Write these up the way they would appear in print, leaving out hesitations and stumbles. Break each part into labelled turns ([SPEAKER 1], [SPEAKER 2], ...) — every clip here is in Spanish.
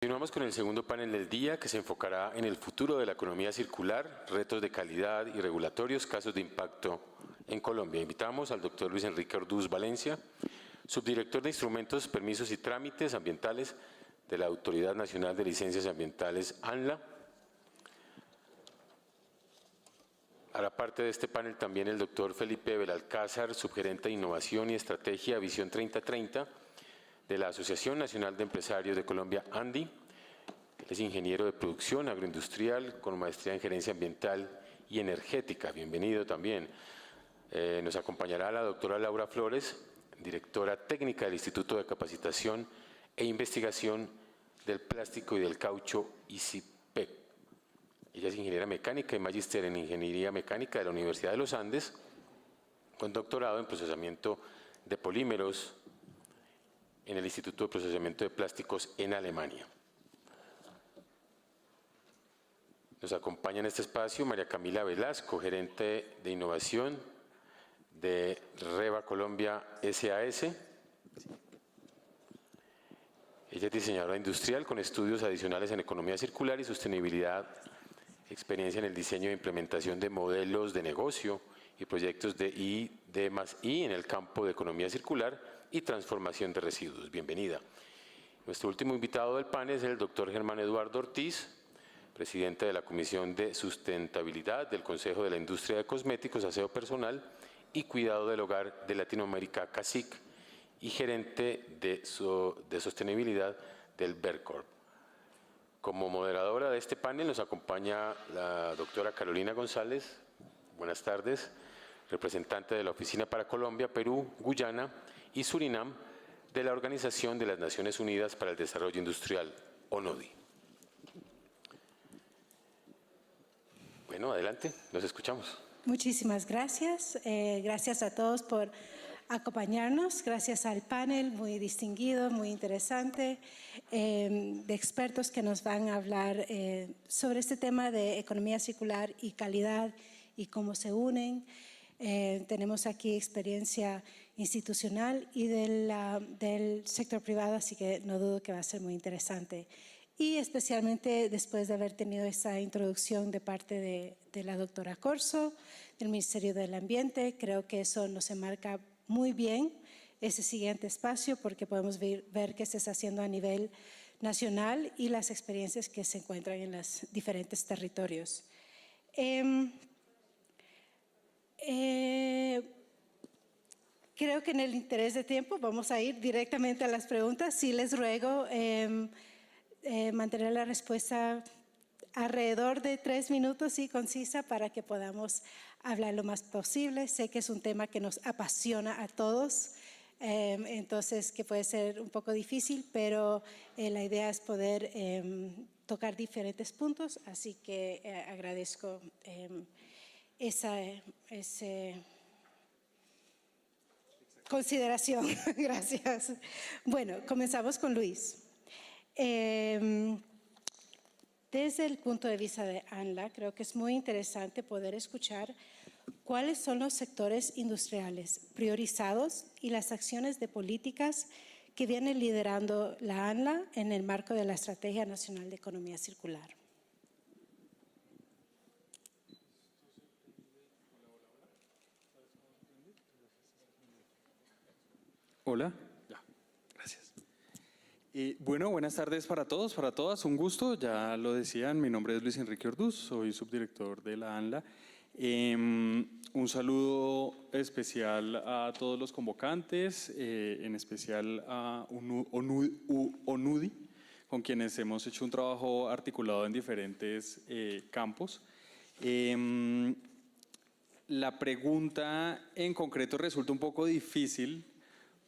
[SPEAKER 1] Continuamos con el segundo panel del día, que se enfocará en el futuro de la economía circular, retos de calidad y regulatorios, casos de impacto en Colombia. Invitamos al doctor Luis Enrique Orduz Valencia, subdirector de Instrumentos, Permisos y Trámites Ambientales de la Autoridad Nacional de Licencias Ambientales, ANLA. Hará parte de este panel también el doctor Felipe Belalcázar, subgerente de Innovación y Estrategia Visión 3030, de la Asociación Nacional de Empresarios de Colombia, ANDI. Él es ingeniero de producción agroindustrial con maestría en gerencia ambiental y energética. Bienvenido también. Nos acompañará la doctora Laura Flores, directora técnica del Instituto de Capacitación e Investigación del Plástico y del Caucho, ICIPEC. Ella es ingeniera mecánica y magíster en Ingeniería Mecánica de la Universidad de los Andes, con doctorado en procesamiento de polímeros en el Instituto de Procesamiento de Plásticos en Alemania. Nos acompaña en este espacio María Camila Velasco, gerente de innovación de Reva Colombia SAS. Ella es diseñadora industrial con estudios adicionales en economía circular y sostenibilidad, experiencia en el diseño e implementación de modelos de negocio y proyectos de I+I en el campo de economía circular y transformación de residuos. Bienvenida. Nuestro último invitado del panel es el doctor Germán Eduardo Ortiz, presidente de la Comisión de Sustentabilidad del Consejo de la Industria de Cosméticos, Aseo Personal y Cuidado del Hogar de Latinoamérica, CACIC, y gerente de sostenibilidad del Vercorp. Como moderadora de este panel nos acompaña la doctora Carolina González. Buenas tardes, representante de la Oficina para Colombia, Perú, Guyana y Surinam de la Organización de las Naciones Unidas para el Desarrollo Industrial, ONUDI. Bueno, adelante, los escuchamos.
[SPEAKER 2] Muchísimas gracias. Gracias a todos por acompañarnos. Gracias al panel muy distinguido, muy interesante, de expertos que nos van a hablar sobre este tema de economía circular y calidad y cómo se unen. Tenemos aquí experiencia institucional y del sector privado, así que no dudo que va a ser muy interesante. Y especialmente después de haber tenido esa introducción de parte de la doctora Corso, del Ministerio del Ambiente, creo que eso nos enmarca muy bien ese siguiente espacio porque podemos ver qué se está haciendo a nivel nacional y las experiencias que se encuentran en los diferentes territorios. Creo que en el interés de tiempo vamos a ir directamente a las preguntas. Sí les ruego mantener la respuesta alrededor de 3 minutos y concisa para que podamos hablar lo más posible. Sé que es un tema que nos apasiona a todos, entonces que puede ser un poco difícil, pero la idea es poder tocar diferentes puntos, así que agradezco esa consideración. Gracias. Bueno, comenzamos con Luis. Desde el punto de vista de ANLA, creo que es muy interesante poder escuchar cuáles son los sectores industriales priorizados y las acciones de políticas que viene liderando la ANLA en el marco de la Estrategia Nacional de Economía Circular.
[SPEAKER 3] Hola. Gracias. Bueno, buenas tardes para todos, para todas. Un gusto, ya lo decían, mi nombre es Luis Enrique Orduz, soy subdirector de la ANLA. Un saludo especial a todos los convocantes, en especial a ONUDI, con quienes hemos hecho un trabajo articulado en diferentes campos. La pregunta en concreto resulta un poco difícil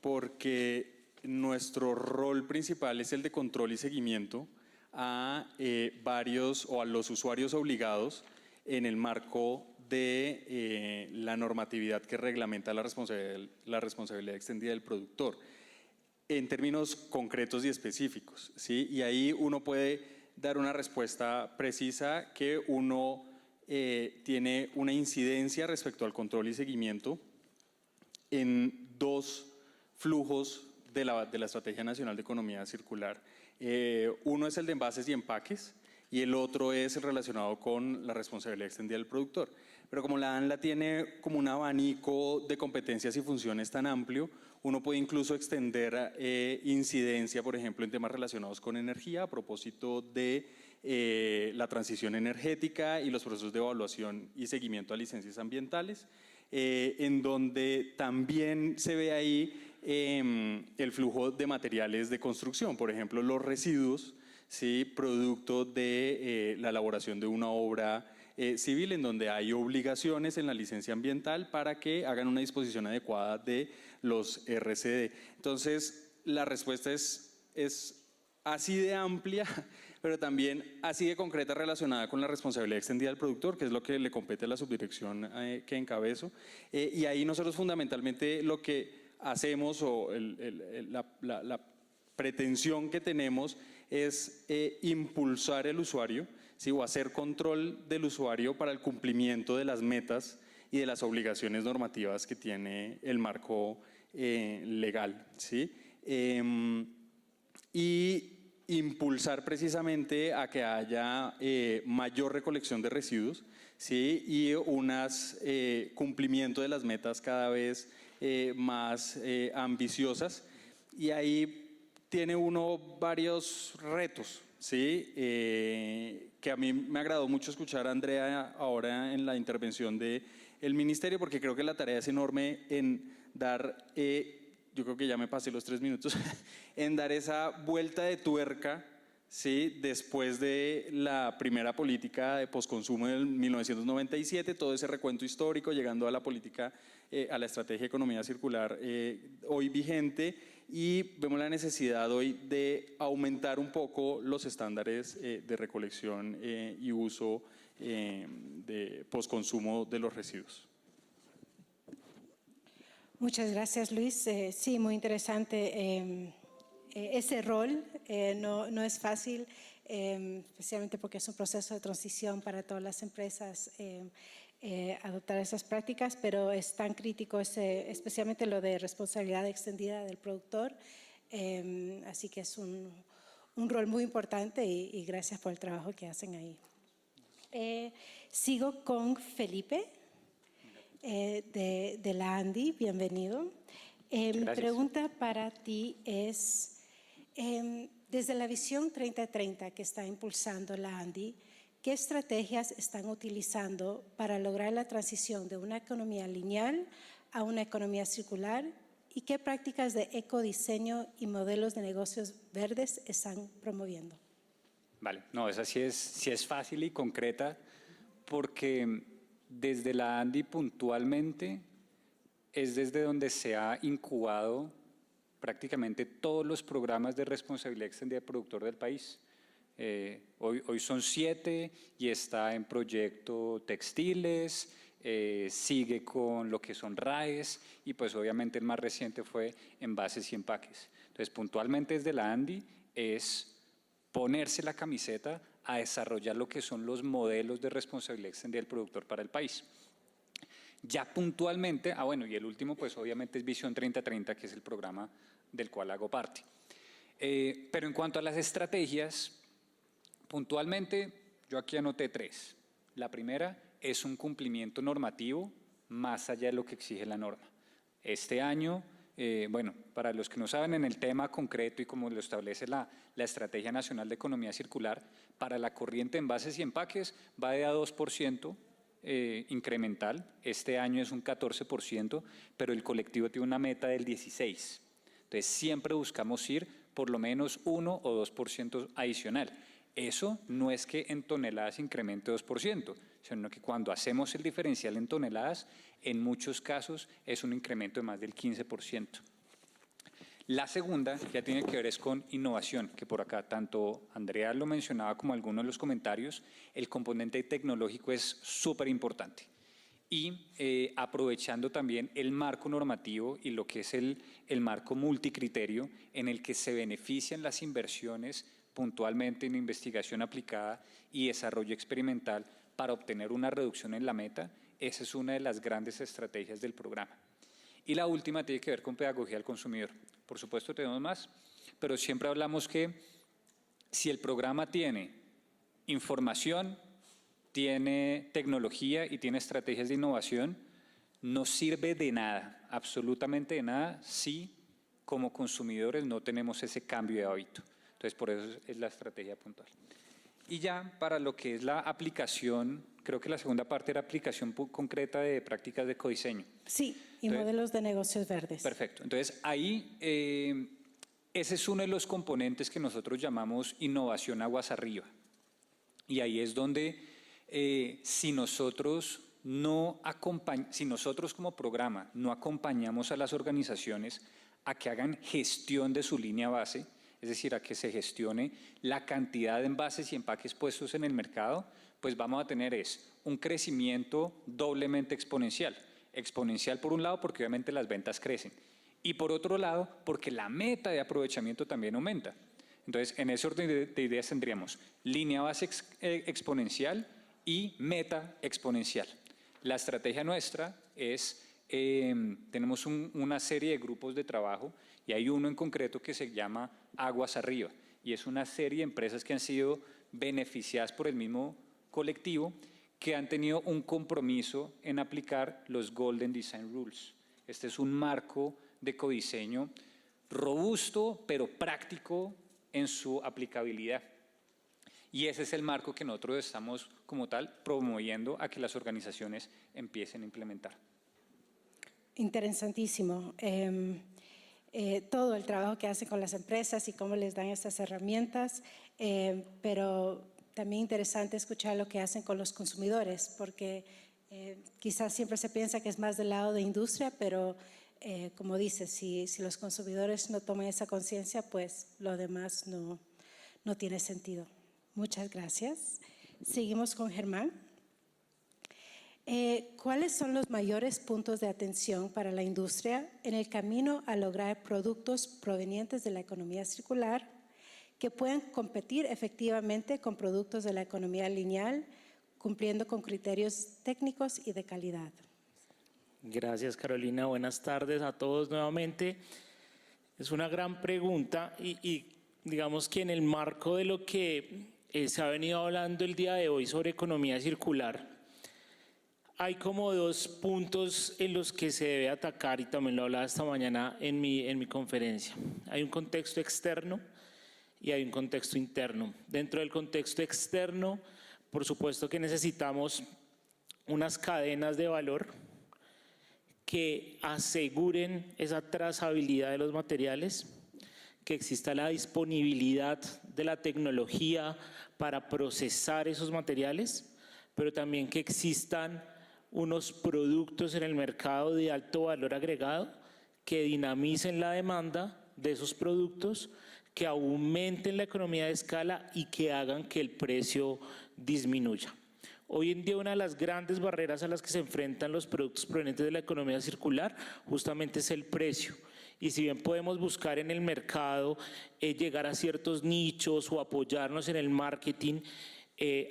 [SPEAKER 3] porque nuestro rol principal es el de control y seguimiento a varios o a los usuarios obligados en el marco de la normatividad que reglamenta la responsabilidad extendida del productor, en términos concretos y específicos, ¿sí? Y ahí uno puede dar una respuesta precisa que uno tiene una incidencia respecto al control y seguimiento en dos flujos de la Estrategia Nacional de Economía Circular Uno es el de envases y empaques y el otro es el relacionado con la responsabilidad extendida del productor. Pero como la ANLA tiene como un abanico de competencias y funciones tan amplio, uno puede incluso extender incidencia, por ejemplo, en temas relacionados con energía a propósito de la transición energética y los procesos de evaluación y seguimiento a licencias ambientales, en donde también se ve ahí el flujo de materiales de construcción, por ejemplo, los residuos, ¿sí? Producto de la elaboración de una obra civil, en donde hay obligaciones en la licencia ambiental para que hagan una disposición adecuada de los RCD. Entonces, la respuesta es así de amplia, pero también así de concreta relacionada con la responsabilidad extendida del productor, que es lo que le compete a la subdirección que encabezo. Y ahí nosotros fundamentalmente lo que hacemos o la pretensión que tenemos es impulsar el usuario, ¿sí? O hacer control del usuario para el cumplimiento de las metas y de las obligaciones normativas que tiene el marco legal, ¿sí? Y impulsar precisamente a que haya mayor recolección de residuos, ¿sí? Y un cumplimiento de las metas cada vez más ambiciosas. Y ahí tiene uno varios retos, ¿sí? Que a mí me agradó mucho escuchar a Andrea ahora en la intervención del ministerio, porque creo que la tarea es enorme en dar, yo creo que ya me pasé los 3 minutos, en dar esa vuelta de tuerca, ¿sí? Después de la primera política de posconsumo del 1997, todo ese recuento histórico, llegando a la política, a la estrategia de economía circular hoy vigente, y vemos la necesidad hoy de aumentar un poco los estándares de recolección y uso de posconsumo de los residuos.
[SPEAKER 2] Muchas gracias, Luis. Sí, muy interesante ese rol. No es fácil, especialmente porque es un proceso de transición para todas las empresas adoptar esas prácticas, pero es tan crítico, especialmente lo de responsabilidad extendida del productor. Así que es un rol muy importante y gracias por el trabajo que hacen ahí. Sigo con Felipe. De la ANDI, bienvenido. Mi pregunta para ti es, desde la visión 3030 que está impulsando la ANDI, ¿qué estrategias están utilizando para lograr la transición de una economía lineal a una economía circular? ¿Y qué prácticas de ecodiseño y modelos de negocios verdes están promoviendo?
[SPEAKER 4] Vale, no, esa sí es fácil y concreta, porque desde la ANDI puntualmente es desde donde se ha incubado prácticamente todos los programas de responsabilidad extendida del productor del país. Hoy son 7 y está en proyecto textiles, sigue con lo que son RAEs y pues obviamente el más reciente fue envases y empaques. Entonces puntualmente desde la ANDI es ponerse la camiseta a desarrollar lo que son los modelos de responsabilidad extendida del productor para el país. Ya puntualmente, bueno, y el último pues obviamente es Visión 3030, que es el programa del cual hago parte. Pero en cuanto a las estrategias, puntualmente yo aquí anoté 3. La primera es un cumplimiento normativo más allá de lo que exige la norma. Este año, bueno, para los que no saben en el tema concreto y como lo establece la Estrategia Nacional de Economía Circular, para la corriente de envases y empaques va de a 2% incremental. Este año es un 14%, pero el colectivo tiene una meta del 16%. Entonces siempre buscamos ir por lo menos 1 o 2% adicional. Eso no es que en toneladas incremente 2%, sino que cuando hacemos el diferencial en toneladas, en muchos casos es un incremento de más del 15%. La segunda ya tiene que ver es con innovación, que por acá tanto Andrea lo mencionaba como algunos de los comentarios, el componente tecnológico es súper importante. Y aprovechando también el marco normativo y lo que es el marco multicriterio en el que se benefician las inversiones puntualmente en investigación aplicada y desarrollo experimental para obtener una reducción en la meta, esa es una de las grandes estrategias del programa. Y la última tiene que ver con pedagogía al consumidor. Por supuesto tenemos más, pero siempre hablamos que si el programa tiene información, tiene tecnología y tiene estrategias de innovación, no sirve de nada, absolutamente de nada, si como consumidores no tenemos ese cambio de hábito. Entonces, por eso es la estrategia puntual. Y ya para lo que es la aplicación, creo que la segunda parte era aplicación concreta de prácticas de codiseño.
[SPEAKER 2] Sí, y
[SPEAKER 4] Entonces,
[SPEAKER 2] modelos de negocios verdes.
[SPEAKER 4] Perfecto. Entonces, ahí ese es uno de los componentes que nosotros llamamos innovación aguas arriba. Y ahí es donde si nosotros como programa no acompañamos a las organizaciones a que hagan gestión de su línea base, es decir, a que se gestione la cantidad de envases y empaques puestos en el mercado, pues vamos a tener un crecimiento doblemente exponencial. Exponencial por un lado porque obviamente las ventas crecen y por otro lado porque la meta de aprovechamiento también aumenta. Entonces, en ese orden de ideas tendríamos línea base exponencial y meta exponencial. La estrategia nuestra es, tenemos una serie de grupos de trabajo y hay uno en concreto que se llama Aguas Arriba y es una serie de empresas que han sido beneficiadas por el mismo colectivo que han tenido un compromiso en aplicar los Golden Design Rules. Este es un marco de codiseño robusto pero práctico en su aplicabilidad. Y ese es el marco que nosotros estamos como tal promoviendo a que las organizaciones empiecen a implementar.
[SPEAKER 2] Interesantísimo. Todo el trabajo que hacen con las empresas y cómo les dan estas herramientas, pero también interesante escuchar lo que hacen con los consumidores, porque quizás siempre se piensa que es más del lado de industria, pero como dices, si los consumidores no toman esa conciencia, pues lo demás no tiene sentido. Muchas gracias. Seguimos con Germán. ¿Cuáles son los mayores puntos de atención para la industria en el camino a lograr productos provenientes de la economía circular que puedan competir efectivamente con productos de la economía lineal, cumpliendo con criterios técnicos y de calidad?
[SPEAKER 5] Gracias, Carolina. Buenas tardes a todos nuevamente. Es una gran pregunta y digamos que en el marco de lo que se ha venido hablando el día de hoy sobre economía circular, hay como dos puntos en los que se debe atacar y también lo hablaba esta mañana en mi conferencia. Hay un contexto externo y hay un contexto interno. Dentro del contexto externo, por supuesto que necesitamos unas cadenas de valor que aseguren esa trazabilidad de los materiales, que exista la disponibilidad de la tecnología para procesar esos materiales, pero también que existan unos productos en el mercado de alto valor agregado que dinamicen la demanda de esos productos, que aumenten la economía de escala y que hagan que el precio disminuya. Hoy en día una de las grandes barreras a las que se enfrentan los productos provenientes de la economía circular justamente es el precio. Y si bien podemos buscar en el mercado llegar a ciertos nichos o apoyarnos en el marketing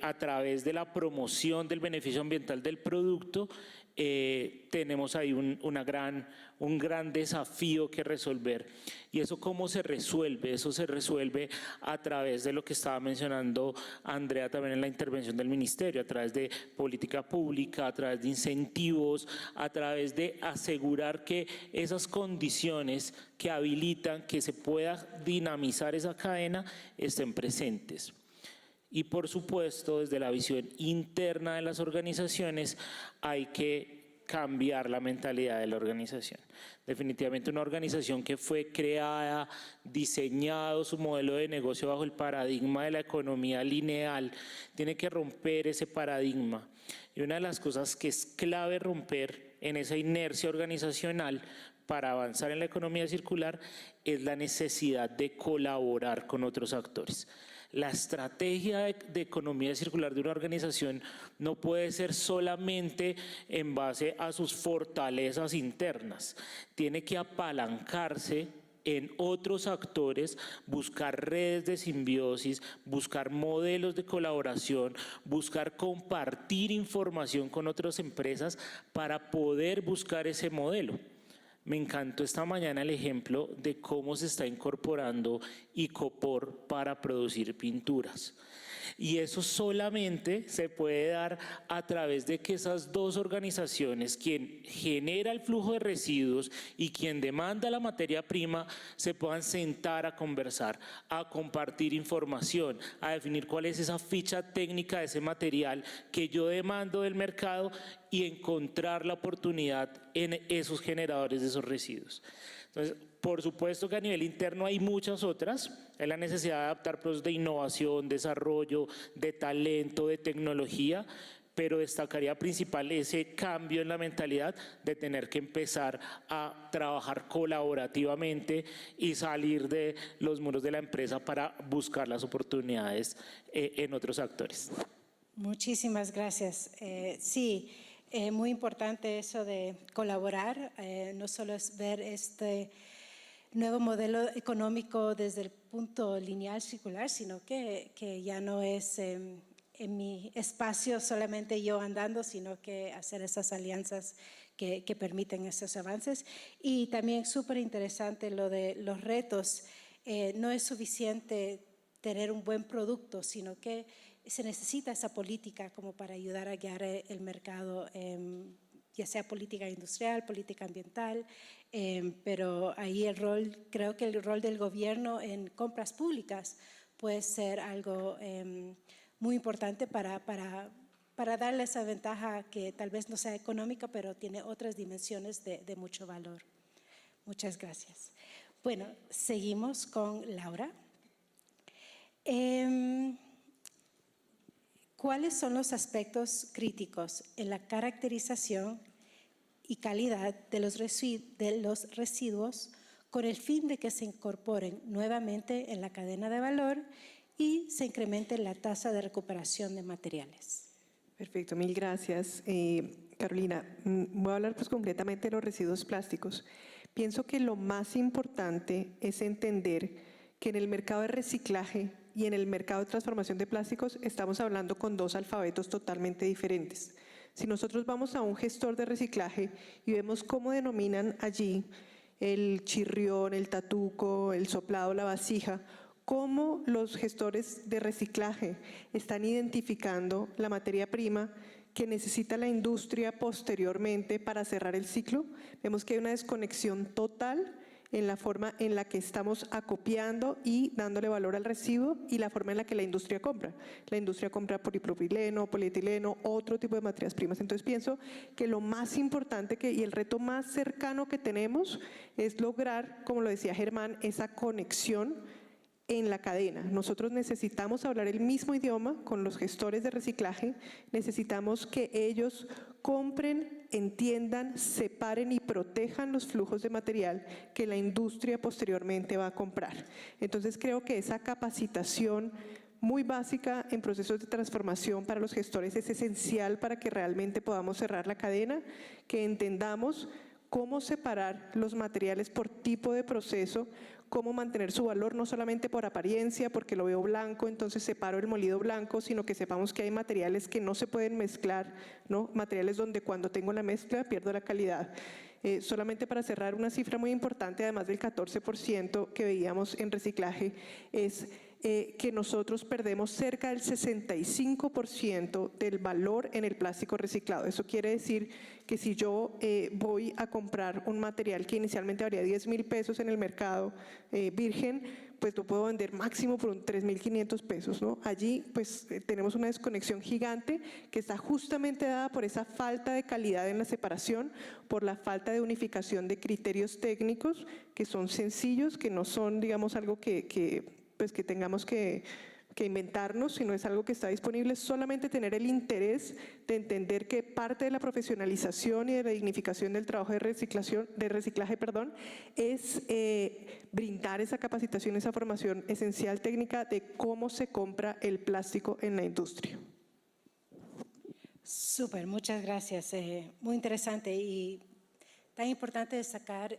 [SPEAKER 5] a través de la promoción del beneficio ambiental del producto, tenemos ahí un gran desafío que resolver. ¿Y eso cómo se resuelve? Eso se resuelve a través de lo que estaba mencionando Andrea también en la intervención del ministerio, a través de política pública, a través de incentivos, a través de asegurar que esas condiciones que habilitan que se pueda dinamizar esa cadena estén presentes. Y por supuesto, desde la visión interna de las organizaciones hay que cambiar la mentalidad de la organización. Definitivamente una organización que fue creada, diseñado su modelo de negocio bajo el paradigma de la economía lineal, tiene que romper ese paradigma. Y una de las cosas que es clave romper en esa inercia organizacional para avanzar en la economía circular es la necesidad de colaborar con otros actores. La estrategia de economía circular de una organización no puede ser solamente en base a sus fortalezas internas. Tiene que apalancarse en otros actores, buscar redes de simbiosis, buscar modelos de colaboración, buscar compartir información con otras empresas para poder buscar ese modelo. Me encantó esta mañana el ejemplo de cómo se está incorporando Icopor para producir pinturas. Y eso solamente se puede dar a través de que esas dos organizaciones, quien genera el flujo de residuos y quien demanda la materia prima, se puedan sentar a conversar, a compartir información, a definir cuál es esa ficha técnica de ese material que yo demando del mercado y encontrar la oportunidad en esos generadores de esos residuos. Entonces, por supuesto que a nivel interno hay muchas otras, es la necesidad de adaptar procesos de innovación, desarrollo, de talento, de tecnología, pero destacaría principal ese cambio en la mentalidad de tener que empezar a trabajar colaborativamente y salir de los muros de la empresa para buscar las oportunidades en otros actores.
[SPEAKER 2] Muchísimas gracias. Sí, muy importante eso de colaborar, no solo es ver este nuevo modelo económico desde el punto lineal circular, sino que ya no es en mi espacio solamente yo andando, sino que hacer esas alianzas que permiten estos avances. Y también súper interesante lo de los retos. No es suficiente tener un buen producto, sino que se necesita esa política como para ayudar a guiar el mercado, ya sea política industrial, política ambiental, pero ahí creo que el rol del gobierno en compras públicas puede ser algo muy importante para darle esa ventaja que tal vez no sea económica, pero tiene otras dimensiones de mucho valor. Muchas gracias. Bueno, seguimos con Laura. ¿Cuáles son los aspectos críticos en la caracterización y calidad de los residuos con el fin de que se incorporen nuevamente en la cadena de valor y se incremente la tasa de recuperación de materiales?
[SPEAKER 6] Perfecto, mil gracias. Carolina, voy a hablar pues concretamente de los residuos plásticos. Pienso que lo más importante es entender que en el mercado de reciclaje y en el mercado de transformación de plásticos estamos hablando con dos alfabetos totalmente diferentes. Si nosotros vamos a un gestor de reciclaje y vemos cómo denominan allí el chirrión, el tatuco, el soplado, la vasija, cómo los gestores de reciclaje están identificando la materia prima que necesita la industria posteriormente para cerrar el ciclo, vemos que hay una desconexión total en la forma en la que estamos acopiando y dándole valor al residuo y la forma en la que la industria compra. La industria compra polipropileno, polietileno, otro tipo de materias primas. Entonces pienso que lo más importante y el reto más cercano que tenemos es lograr, como lo decía Germán, esa conexión en la cadena. Nosotros necesitamos hablar el mismo idioma con los gestores de reciclaje, necesitamos que ellos compren, entiendan, separen y protejan los flujos de material que la industria posteriormente va a comprar. Entonces creo que esa capacitación muy básica en procesos de transformación para los gestores es esencial para que realmente podamos cerrar la cadena, que entendamos cómo separar los materiales por tipo de proceso, cómo mantener su valor, no solamente por apariencia, porque lo veo blanco, entonces separo el molido blanco, sino que sepamos que hay materiales que no se pueden mezclar, ¿no? Materiales donde cuando tengo la mezcla pierdo la calidad. Solamente para cerrar, una cifra muy importante, además del 14% que veíamos en reciclaje, es que nosotros perdemos cerca del 65% del valor en el plástico reciclado. Eso quiere decir que si yo voy a comprar un material que inicialmente valía 10.000 pesos en el mercado virgen, pues lo puedo vender máximo por 3.500 pesos, ¿no? Allí pues tenemos una desconexión gigante que está justamente dada por esa falta de calidad en la separación, por la falta de unificación de criterios técnicos que son sencillos, que no son, digamos, algo que tengamos que inventarnos, sino es algo que está disponible, solamente tener el interés de entender que parte de la profesionalización y de la dignificación del trabajo de reciclaje, es brindar esa capacitación, esa formación esencial técnica de cómo se compra el plástico en la industria.
[SPEAKER 2] Súper, muchas gracias. Muy interesante y tan importante destacar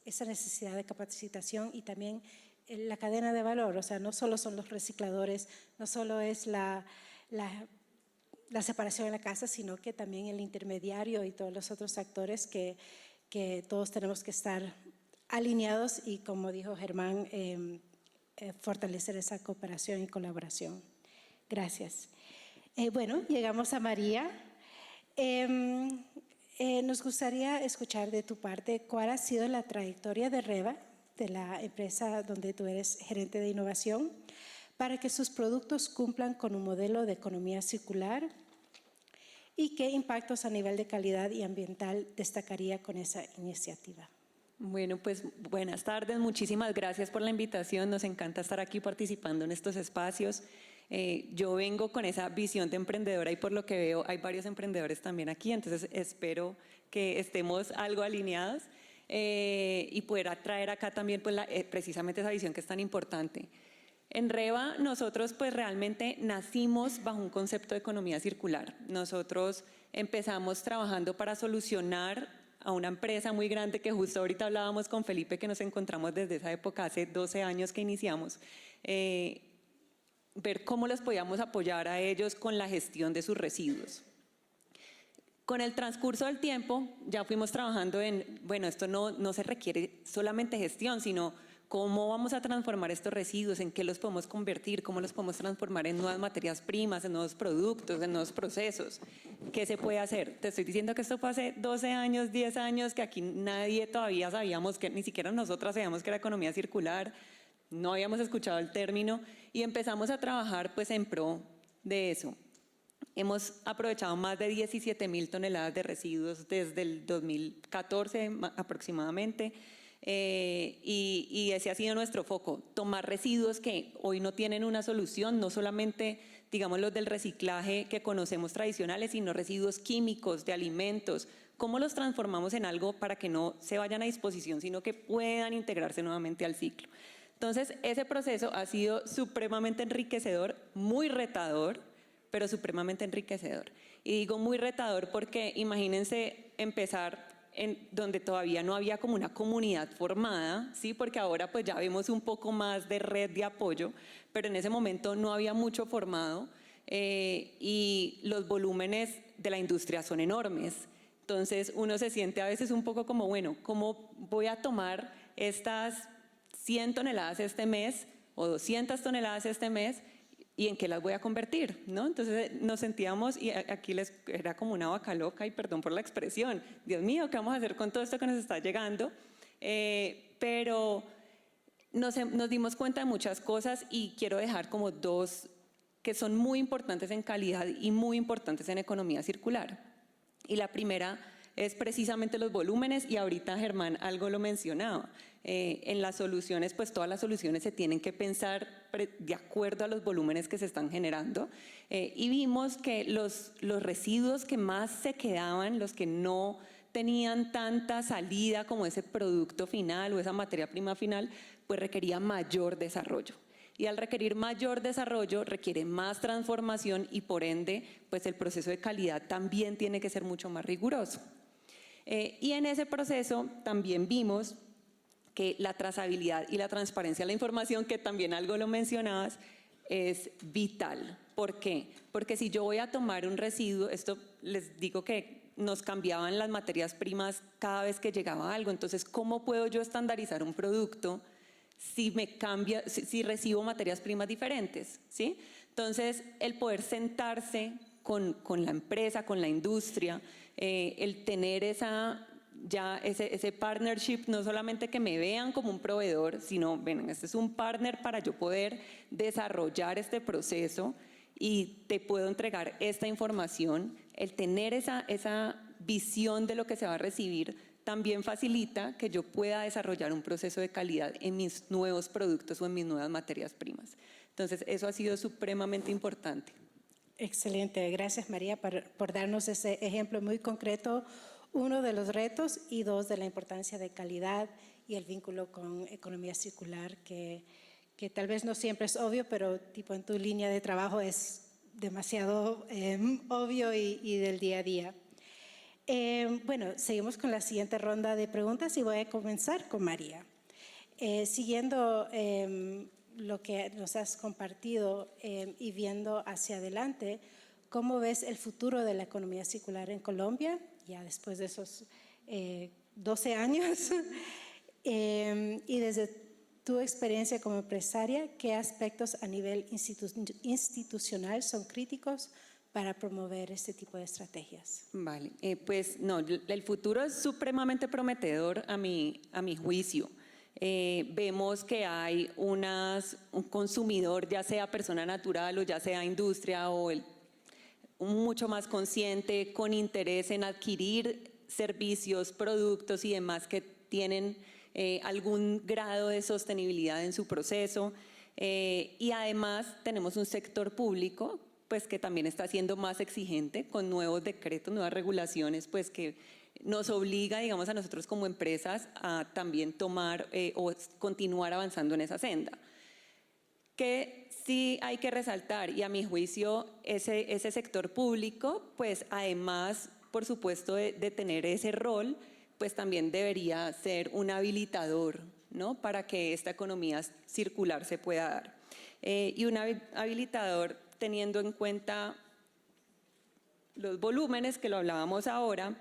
[SPEAKER 2] esa necesidad de capacitación y también la cadena de valor, o sea, no solo son los recicladores, no solo es la separación en la casa, sino que también el intermediario y todos los otros actores que que todos tenemos que estar alineados y, como dijo Germán, fortalecer esa cooperación y colaboración. Gracias. Bueno, llegamos a María. Nos gustaría escuchar de tu parte cuál ha sido la trayectoria de Reva, de la empresa donde tú eres gerente de innovación, para que sus productos cumplan con un modelo de economía circular y qué impactos a nivel de calidad y ambiental destacaría con esa iniciativa.
[SPEAKER 7] Bueno, pues buenas tardes, muchísimas gracias por la invitación, nos encanta estar aquí participando en estos espacios. Yo vengo con esa visión de emprendedora y por lo que veo hay varios emprendedores también aquí, entonces espero que estemos algo alineados y poder atraer acá también pues precisamente esa visión que es tan importante. En Reva nosotros pues realmente nacimos bajo un concepto de economía circular. Nosotros empezamos trabajando para solucionar a una empresa muy grande que justo ahorita hablábamos con Felipe, que nos encontramos desde esa época, hace 12 años que iniciamos, ver cómo los podíamos apoyar a ellos con la gestión de sus residuos. Con el transcurso del tiempo ya fuimos trabajando en, bueno, esto no se requiere solamente gestión, sino cómo vamos a transformar estos residuos, en qué los podemos convertir, cómo los podemos transformar en nuevas materias primas, en nuevos productos, en nuevos procesos. ¿Qué se puede hacer? Te estoy diciendo que esto fue hace 12 años, 10 años, que aquí nadie todavía sabíamos, que ni siquiera nosotras sabíamos que era economía circular, no habíamos escuchado el término y empezamos a trabajar pues en pro de eso. Hemos aprovechado más de 17.000 toneladas de residuos desde el 2014 aproximadamente. Y ese ha sido nuestro foco, tomar residuos que hoy no tienen una solución, no solamente digamos los del reciclaje que conocemos tradicionales, sino residuos químicos, de alimentos, cómo los transformamos en algo para que no se vayan a disposición, sino que puedan integrarse nuevamente al ciclo. Entonces, ese proceso ha sido supremamente enriquecedor, muy retador, pero supremamente enriquecedor. Y digo muy retador porque imagínense empezar en donde todavía no había como una comunidad formada, ¿sí? Porque ahora pues ya vemos un poco más de red de apoyo, pero en ese momento no había mucho formado y los volúmenes de la industria son enormes. Entonces uno se siente a veces un poco como, bueno, ¿cómo voy a tomar estas 100 toneladas este mes o 200 toneladas este mes y en qué las voy a convertir, ¿no? Entonces nos sentíamos, y aquí era como una vaca loca, y perdón por la expresión, Dios mío, ¿qué vamos a hacer con todo esto que nos está llegando? Pero nos dimos cuenta de muchas cosas y quiero dejar como dos que son muy importantes en calidad y muy importantes en economía circular. Y la primera es precisamente los volúmenes, y ahorita Germán algo lo mencionaba. En las soluciones, pues todas las soluciones se tienen que pensar de acuerdo a los volúmenes que se están generando, y vimos que los residuos que más se quedaban, los que no tenían tanta salida como ese producto final o esa materia prima final, pues requería mayor desarrollo. Y al requerir mayor desarrollo requiere más transformación y por ende pues el proceso de calidad también tiene que ser mucho más riguroso. Y en ese proceso también vimos que la trazabilidad y la transparencia de la información, que también algo lo mencionabas, es vital. ¿Por qué? Porque si yo voy a tomar un residuo, esto les digo que nos cambiaban las materias primas cada vez que llegaba algo, entonces ¿cómo puedo yo estandarizar un producto si recibo materias primas diferentes? ¿Sí? Entonces el poder sentarse con la empresa, con la industria, el tener ese partnership, no solamente que me vean como un proveedor, sino, ven, este es un partner para yo poder desarrollar este proceso y te puedo entregar esta información. El tener esa visión de lo que se va a recibir también facilita que yo pueda desarrollar un proceso de calidad en mis nuevos productos o en mis nuevas materias primas. Entonces, eso ha sido supremamente importante.
[SPEAKER 2] Excelente, gracias María por darnos ese ejemplo muy concreto, uno de los retos y dos de la importancia de calidad y el vínculo con economía circular, que tal vez no siempre es obvio, pero tipo en tu línea de trabajo es demasiado obvio y del día a día. Bueno, seguimos con la siguiente ronda de preguntas y voy a comenzar con María. Siguiendo lo que nos has compartido y viendo hacia adelante, ¿cómo ves el futuro de la economía circular en Colombia? Ya después de esos 12 años. Y desde tu experiencia como empresaria, ¿qué aspectos a nivel institucional son críticos para promover este tipo de estrategias?
[SPEAKER 7] Vale, pues no, el futuro es supremamente prometedor a mi juicio. Vemos que hay un consumidor, ya sea persona natural o ya sea industria, mucho más consciente, con interés en adquirir servicios, productos y demás que tienen algún grado de sostenibilidad en su proceso. Y además tenemos un sector público pues que también está siendo más exigente con nuevos decretos, nuevas regulaciones, pues que nos obliga, digamos, a nosotros como empresas a también tomar o continuar avanzando en esa senda. Que sí hay que resaltar, y a mi juicio ese sector público, pues además, por supuesto, de tener ese rol, pues también debería ser un habilitador, ¿no?, para que esta economía circular se pueda dar. Y un habilitador teniendo en cuenta los volúmenes, que lo hablábamos ahora,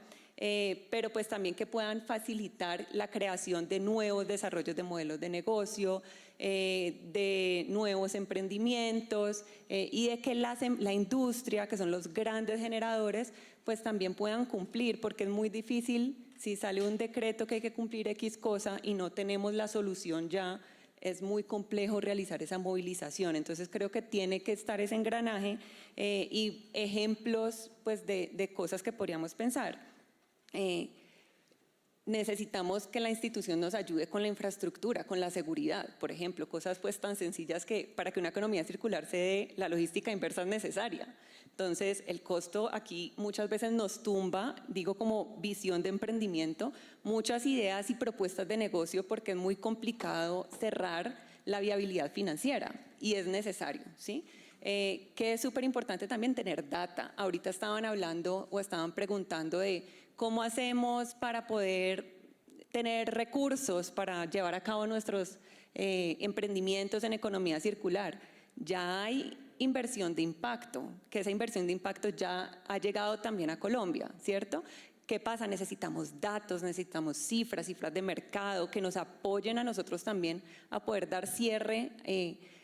[SPEAKER 7] pero pues también que puedan facilitar la creación de nuevos desarrollos de modelos de negocio, de nuevos emprendimientos y de que la industria, que son los grandes generadores, pues también puedan cumplir, porque es muy difícil si sale un decreto que hay que cumplir X cosa y no tenemos la solución ya. Es muy complejo realizar esa movilización, entonces creo que tiene que estar ese engranaje y ejemplos pues, de cosas que podríamos pensar. Necesitamos que la institución nos ayude con la infraestructura, con la seguridad, por ejemplo, cosas pues tan sencillas que para que una economía circular se dé, la logística inversa es necesaria. Entonces, el costo aquí muchas veces nos tumba, digo como visión de emprendimiento, muchas ideas y propuestas de negocio porque es muy complicado cerrar la viabilidad financiera y es necesario, ¿sí? Que es súper importante también tener data. Ahorita estaban hablando o estaban preguntando de cómo hacemos para poder tener recursos para llevar a cabo nuestros emprendimientos en economía circular. Ya hay inversión de impacto, que esa inversión de impacto ya ha llegado también a Colombia, ¿cierto? ¿Qué pasa? Necesitamos datos, necesitamos cifras de mercado que nos apoyen a nosotros también a poder dar cierre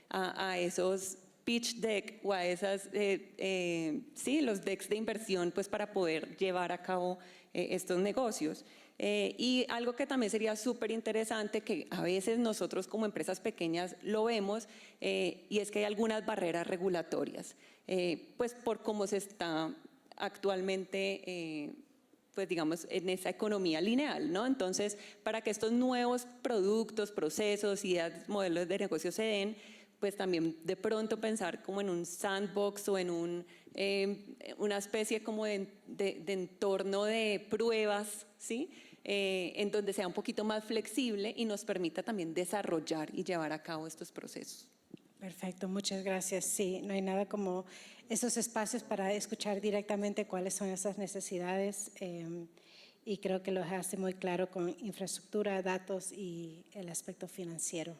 [SPEAKER 7] a esos pitch deck o a esas, los decks de inversión pues para poder llevar a cabo estos negocios. Y algo que también sería súper interesante, que a veces nosotros como empresas pequeñas lo vemos, y es que hay algunas barreras regulatorias, pues por cómo se está actualmente, pues digamos, en esa economía lineal, ¿no? Entonces, para que estos nuevos productos, procesos, ideas, modelos de negocio se den, pues también de pronto pensar como en un sandbox o en una especie como de entorno de pruebas, ¿sí?, en donde sea un poquito más flexible y nos permita también desarrollar y llevar a cabo estos procesos.
[SPEAKER 2] Perfecto, muchas gracias. Sí, no hay nada como esos espacios para escuchar directamente cuáles son esas necesidades y creo que lo hace muy claro con infraestructura, datos y el aspecto financiero,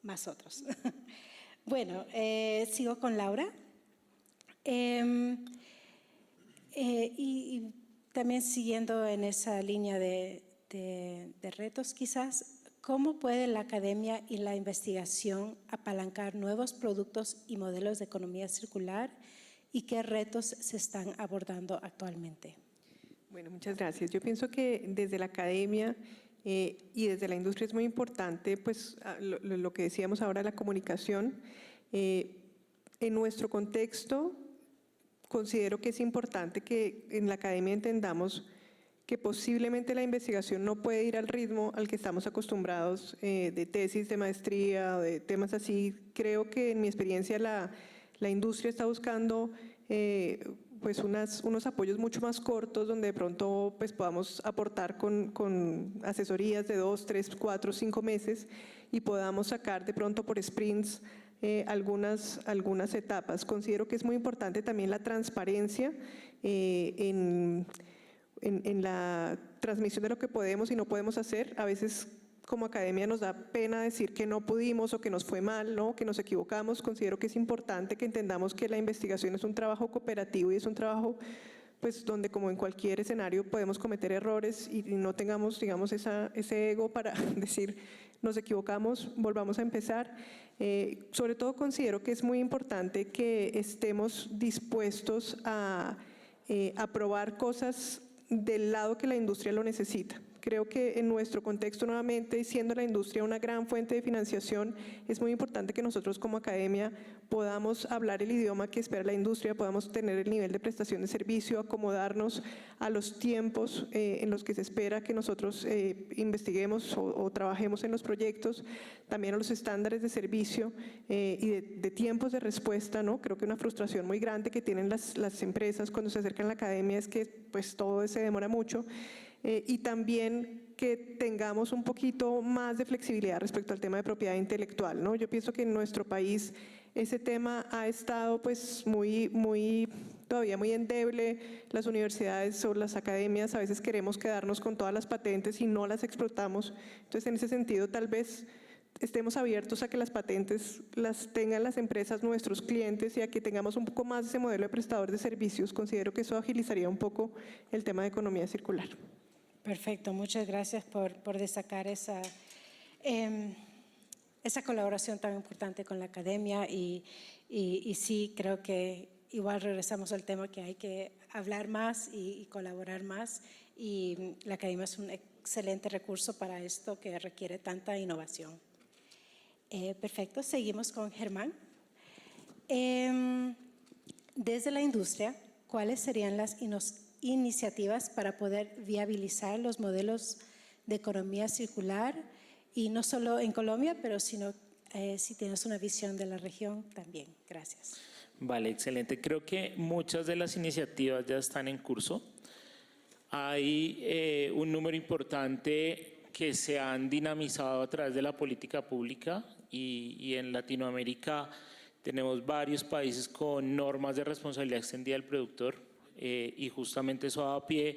[SPEAKER 2] más otros. Bueno, sigo con Laura. Y también siguiendo en esa línea de retos quizás, ¿cómo puede la academia y la investigación apalancar nuevos productos y modelos de economía circular y qué retos se están abordando actualmente?
[SPEAKER 6] Bueno, muchas gracias. Yo pienso que desde la academia y desde la industria es muy importante, pues lo que decíamos ahora, la comunicación. En nuestro contexto, considero que es importante que en la academia entendamos que posiblemente la investigación no puede ir al ritmo al que estamos acostumbrados de tesis, de maestría, de temas así. Creo que en mi experiencia la industria está buscando pues unos apoyos mucho más cortos donde de pronto pues podamos aportar con asesorías de 2, 3, 4, 5 meses y podamos sacar de pronto por sprints algunas etapas. Considero que es muy importante también la transparencia en la transmisión de lo que podemos y no podemos hacer. A veces como academia nos da pena decir que no pudimos o que nos fue mal, ¿no?, que nos equivocamos. Considero que es importante que entendamos que la investigación es un trabajo cooperativo y es un trabajo pues donde como en cualquier escenario podemos cometer errores y no tengamos, digamos, ese ego para decir nos equivocamos, volvamos a empezar. Sobre todo considero que es muy importante que estemos dispuestos a probar cosas del lado que la industria lo necesita. Creo que en nuestro contexto, nuevamente, siendo la industria una gran fuente de financiación, es muy importante que nosotros como academia podamos hablar el idioma que espera la industria, podamos tener el nivel de prestación de servicio, acomodarnos a los tiempos en los que se espera que nosotros investiguemos o trabajemos en los proyectos, también a los estándares de servicio y de tiempos de respuesta, ¿no? Creo que una frustración muy grande que tienen las empresas cuando se acercan a la academia es que pues todo se demora mucho. Y también que tengamos un poquito más de flexibilidad respecto al tema de propiedad intelectual, ¿no? Yo pienso que en nuestro país ese tema ha estado pues todavía muy endeble. Las universidades o las academias a veces queremos quedarnos con todas las patentes y no las explotamos. Entonces, en ese sentido, tal vez estemos abiertos a que las patentes las tengan las empresas, nuestros clientes, y a que tengamos un poco más ese modelo de prestador de servicios. Considero que eso agilizaría un poco el tema de economía circular.
[SPEAKER 2] Perfecto, muchas gracias por destacar esa colaboración tan importante con la academia y sí, creo que igual regresamos al tema que hay que hablar más y colaborar más, y la academia es un excelente recurso para esto que requiere tanta innovación. Perfecto, seguimos con Germán. Desde la industria, ¿cuáles serían las iniciativas para poder viabilizar los modelos de economía circular, y no solo en Colombia, pero sino si tienes una visión de la región también? Gracias.
[SPEAKER 5] Vale, excelente. Creo que muchas de las iniciativas ya están en curso. Hay un número importante que se han dinamizado a través de la política pública y en Latinoamérica tenemos varios países con normas de responsabilidad extendida del productor. Y justamente eso da pie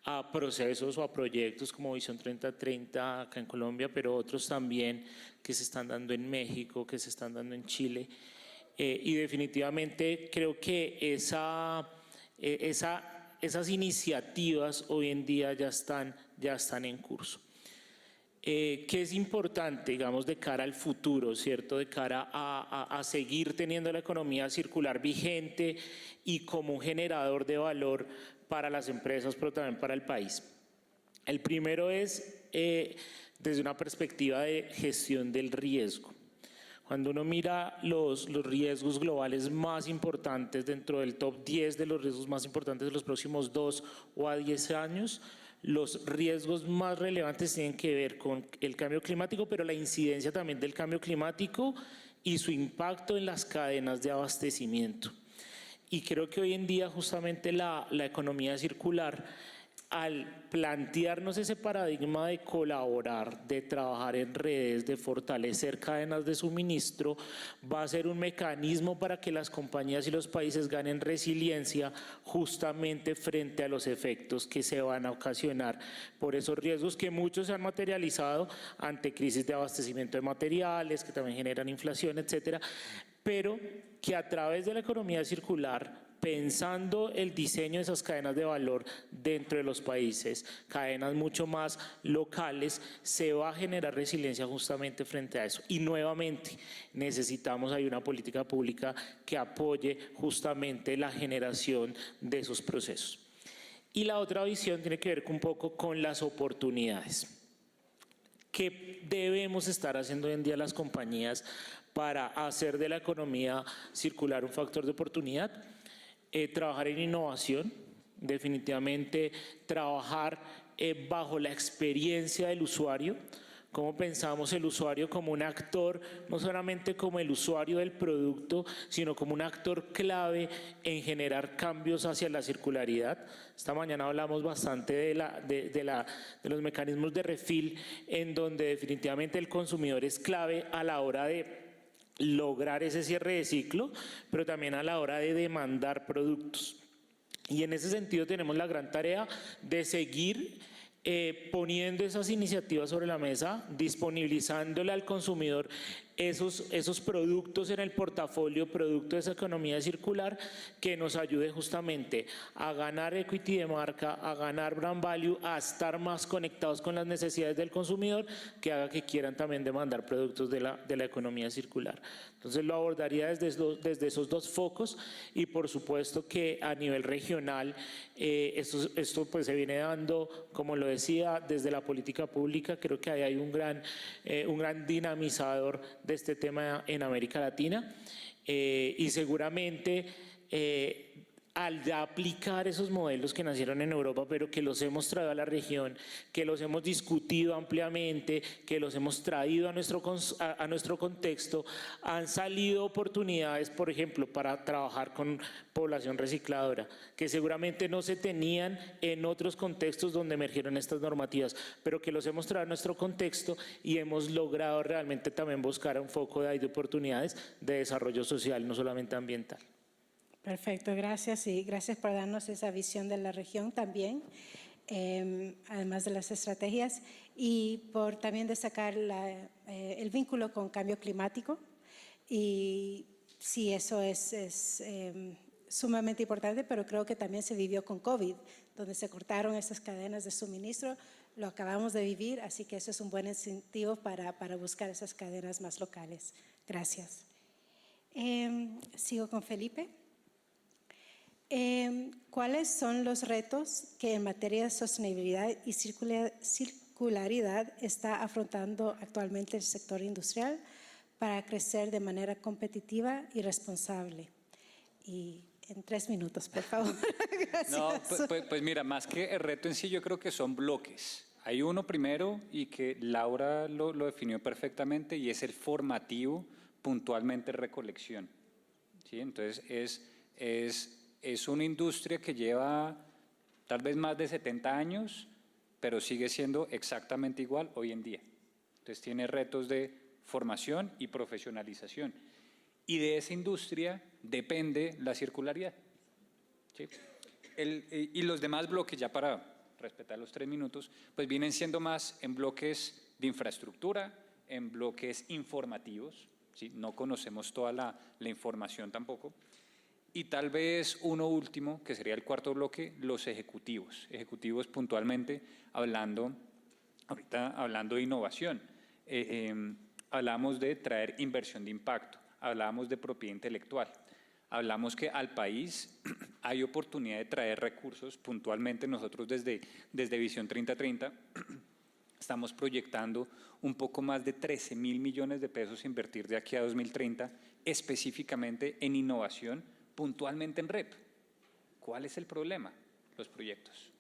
[SPEAKER 5] a procesos o a proyectos como Visión 3030 acá en Colombia, pero otros también que se están dando en México, que se están dando en Chile. Y definitivamente creo que esas iniciativas hoy en día ya están en curso. ¿Qué es importante, digamos, de cara al futuro, ¿cierto? De cara a seguir teniendo la economía circular vigente y como un generador de valor para las empresas, pero también para el país. El primero es desde una perspectiva de gestión del riesgo. Cuando uno mira los riesgos globales más importantes dentro del top 10 de los riesgos más importantes de los próximos 2 o a 10 años, los riesgos más relevantes tienen que ver con el cambio climático, pero la incidencia también del cambio climático y su impacto en las cadenas de abastecimiento. Y creo que hoy en día justamente la economía circular, al plantearnos ese paradigma de colaborar, de trabajar en redes, de fortalecer cadenas de suministro, va a ser un mecanismo para que las compañías y los países ganen resiliencia justamente frente a los efectos que se van a ocasionar por esos riesgos que muchos se han materializado ante crisis de abastecimiento de materiales, que también generan inflación, etcétera, pero que a través de la economía circular, pensando el diseño de esas cadenas de valor dentro de los países, cadenas mucho más locales, se va a generar resiliencia justamente frente a eso. Y nuevamente necesitamos ahí una política pública que apoye justamente la generación de esos procesos. Y la otra visión tiene que ver un poco con las oportunidades. ¿Qué debemos estar haciendo hoy en día las compañías para hacer de la economía circular un factor de oportunidad? Trabajar en innovación, definitivamente trabajar bajo la experiencia del usuario. Cómo pensamos el usuario como un actor, no solamente como el usuario del producto, sino como un actor clave en generar cambios hacia la circularidad. Esta mañana hablamos bastante de los mecanismos de refill, en donde definitivamente el consumidor es clave a la hora de lograr ese cierre de ciclo, pero también a la hora de demandar productos. Y en ese sentido tenemos la gran tarea de seguir poniendo esas iniciativas sobre la mesa, disponibilizándole al consumidor esos productos en el portafolio, producto de esa economía circular, que nos ayude justamente a ganar equity de marca, a ganar brand value, a estar más conectados con las necesidades del consumidor, que haga que quieran también demandar productos de la economía circular. Entonces lo abordaría desde esos dos focos, y por supuesto que a nivel regional esto pues se viene dando, como lo decía, desde la política pública. Creo que ahí hay un gran dinamizador de este tema en América Latina, y seguramente al ya aplicar esos modelos que nacieron en Europa, pero que los hemos traído a la región, que los hemos discutido ampliamente, que los hemos traído a nuestro contexto, han salido oportunidades, por ejemplo, para trabajar con población recicladora, que seguramente no se tenían en otros contextos donde emergieron estas normativas, pero que los hemos traído a nuestro contexto y hemos logrado realmente también buscar un foco de oportunidades de desarrollo social, no solamente ambiental.
[SPEAKER 2] Perfecto, gracias, y gracias por darnos esa visión de la región también, además de las estrategias, y por también destacar el vínculo con cambio climático. Y sí, eso es sumamente importante, pero creo que también se vivió con COVID, donde se cortaron esas cadenas de suministro. Lo acabamos de vivir, así que eso es un buen incentivo para buscar esas cadenas más locales. Gracias. Sigo con Felipe. ¿Cuáles son los retos que en materia de sostenibilidad y circularidad está afrontando actualmente el sector industrial para crecer de manera competitiva y responsable? Y en 3 minutos, por favor. Gracias.
[SPEAKER 4] No, pues mira, más que el reto en sí, yo creo que son bloques. Hay uno primero, y que Laura lo definió perfectamente, y es el formativo, puntualmente recolección. ¿Sí? Entonces es una industria que lleva tal vez más de 70 años, pero sigue siendo exactamente igual hoy en día. Entonces tiene retos de formación y profesionalización. Y de esa industria depende la circularidad. ¿Sí? Y los demás bloques, ya para respetar los 3 minutos, pues vienen siendo más en bloques de infraestructura, en bloques informativos. ¿Sí? No conocemos toda la información tampoco. Y tal vez uno último, que sería el cuarto bloque, los ejecutivos. Ejecutivos puntualmente, ahorita hablando de innovación. Hablamos de traer inversión de impacto, hablamos de propiedad intelectual, hablamos que al país hay oportunidad de traer recursos. Puntualmente nosotros desde Visión 3030 estamos proyectando un poco más de 13.000 millones de pesos a invertir de aquí a 2030, específicamente en innovación, puntualmente en REP. ¿Cuál es el problema? Los proyectos.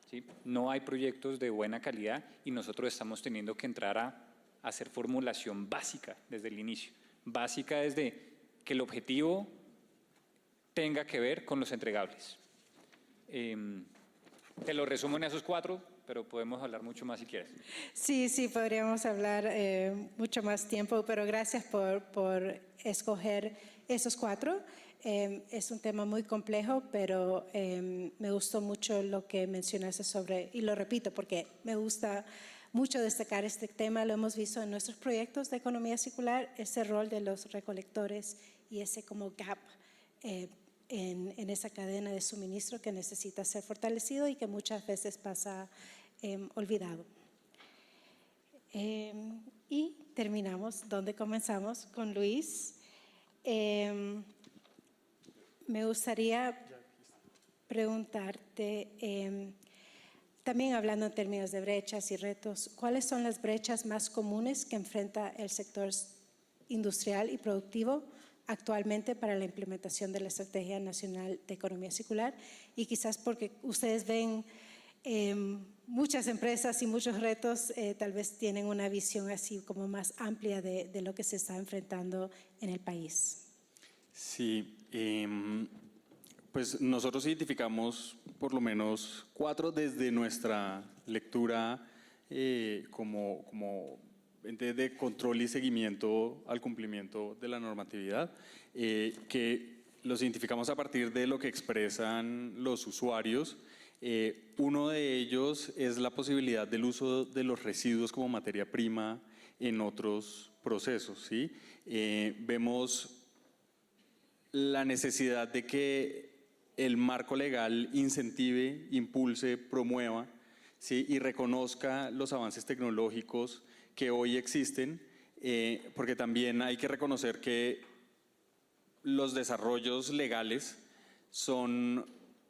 [SPEAKER 4] ¿Sí? No hay proyectos de buena calidad, y nosotros estamos teniendo que entrar a hacer formulación básica desde el inicio. Básica desde que el objetivo tenga que ver con los entregables. Te lo resumo en esos 4, pero podemos hablar mucho más si quieres.
[SPEAKER 2] Sí, podríamos hablar mucho más tiempo, pero gracias por escoger esos 4. Es un tema muy complejo, pero me gustó mucho lo que mencionaste sobre, y lo repito porque me gusta mucho destacar este tema. Lo hemos visto en nuestros proyectos de economía circular, ese rol de los recolectores y ese como gap en esa cadena de suministro que necesita ser fortalecido y que muchas veces pasa olvidado. Y terminamos donde comenzamos, con Luis. Me gustaría preguntarte, también hablando en términos de brechas y retos, ¿cuáles son las brechas más comunes que enfrenta el sector industrial y productivo actualmente para la implementación de la Estrategia Nacional de Economía Circular? Y quizás porque ustedes ven muchas empresas y muchos retos, tal vez tienen una visión así como más amplia de lo que se está enfrentando en el país.
[SPEAKER 3] Sí, pues nosotros identificamos por lo menos 4 desde nuestra lectura como ente de control y seguimiento al cumplimiento de la normatividad, que los identificamos a partir de lo que expresan los usuarios. Uno de ellos es la posibilidad del uso de los residuos como materia prima en otros procesos, ¿sí? Vemos la necesidad de que el marco legal incentive, impulse, promueva, ¿sí? Y reconozca los avances tecnológicos que hoy existen, porque también hay que reconocer que los desarrollos legales son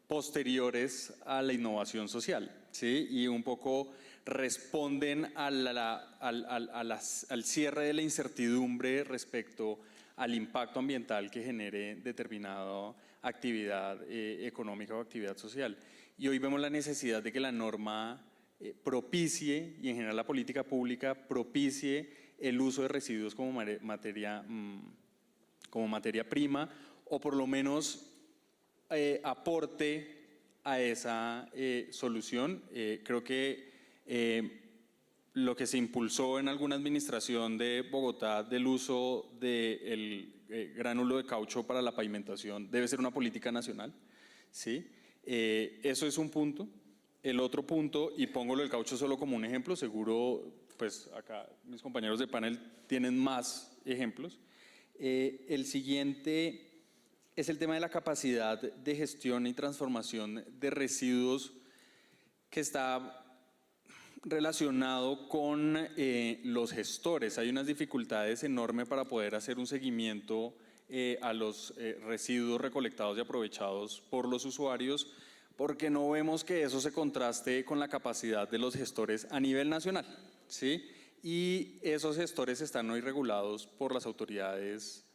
[SPEAKER 3] posteriores a la innovación social, ¿sí? Y un poco responden al cierre de la incertidumbre respecto al impacto ambiental que genere determinada actividad económica o actividad social. Y hoy vemos la necesidad de que la norma propicie, y en general la política pública propicie el uso de residuos como materia prima, o por lo menos aporte a esa solución. Creo que lo que se impulsó en alguna administración de Bogotá del uso del gránulo de caucho para la pavimentación debe ser una política nacional, ¿sí? Eso es un punto. El otro punto, y pongo lo del caucho solo como un ejemplo, seguro pues acá mis compañeros de panel tienen más ejemplos. El siguiente es el tema de la capacidad de gestión y transformación de residuos, que está relacionado con los gestores. Hay unas dificultades enormes para poder hacer un seguimiento a los residuos recolectados y aprovechados por los usuarios, porque no vemos que eso se contraste con la capacidad de los gestores a nivel nacional, ¿sí? Y esos gestores están hoy regulados por las autoridades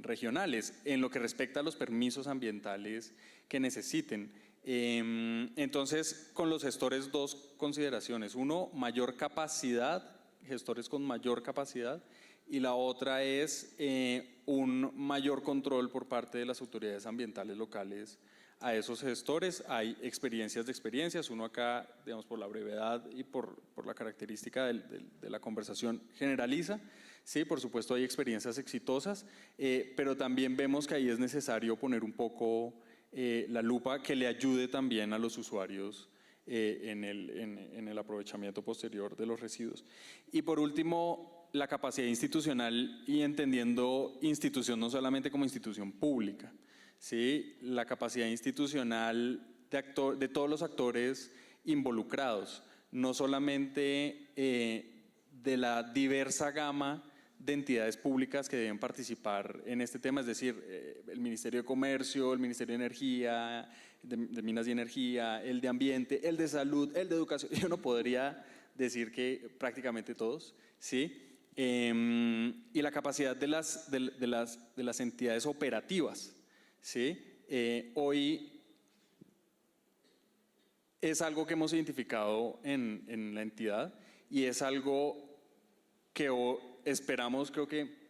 [SPEAKER 3] regionales en lo que respecta a los permisos ambientales que necesiten. Entonces, con los gestores, dos consideraciones. Uno, mayor capacidad, gestores con mayor capacidad, y la otra es un mayor control por parte de las autoridades ambientales locales a esos gestores. Hay experiencias de experiencias. Uno acá, digamos, por la brevedad y por la característica de la conversación, generaliza. Sí, por supuesto hay experiencias exitosas, pero también vemos que ahí es necesario poner un poco la lupa que le ayude también a los usuarios en el aprovechamiento posterior de los residuos. Y por último, la capacidad institucional, y entendiendo institución no solamente como institución pública, ¿sí? La capacidad institucional de todos los actores involucrados, no solamente de la diversa gama de entidades públicas que deben participar en este tema, es decir, el Ministerio de Comercio, el Ministerio de Energía, de Minas y Energía, el de Ambiente, el de Salud, el de Educación. Yo no podría decir que prácticamente todos, ¿sí? Y la capacidad de las entidades operativas, ¿sí? Hoy es algo que hemos identificado en la entidad, y es algo que esperamos, creo que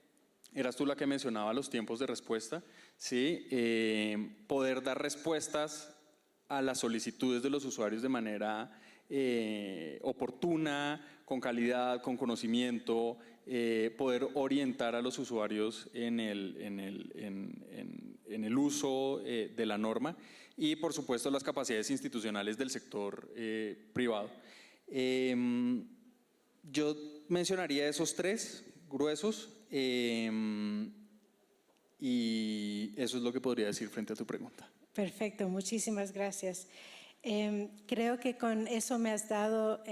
[SPEAKER 3] eras tú la que mencionaba los tiempos de respuesta, ¿sí? Poder dar respuestas a las solicitudes de los usuarios de manera oportuna, con calidad, con conocimiento, poder orientar a los usuarios en el uso de la norma, y por supuesto las capacidades institucionales del sector privado. Yo mencionaría esos tres gruesos, y eso es lo que podría decir frente a tu pregunta.
[SPEAKER 2] Perfecto, muchísimas gracias. Creo que con eso me has dado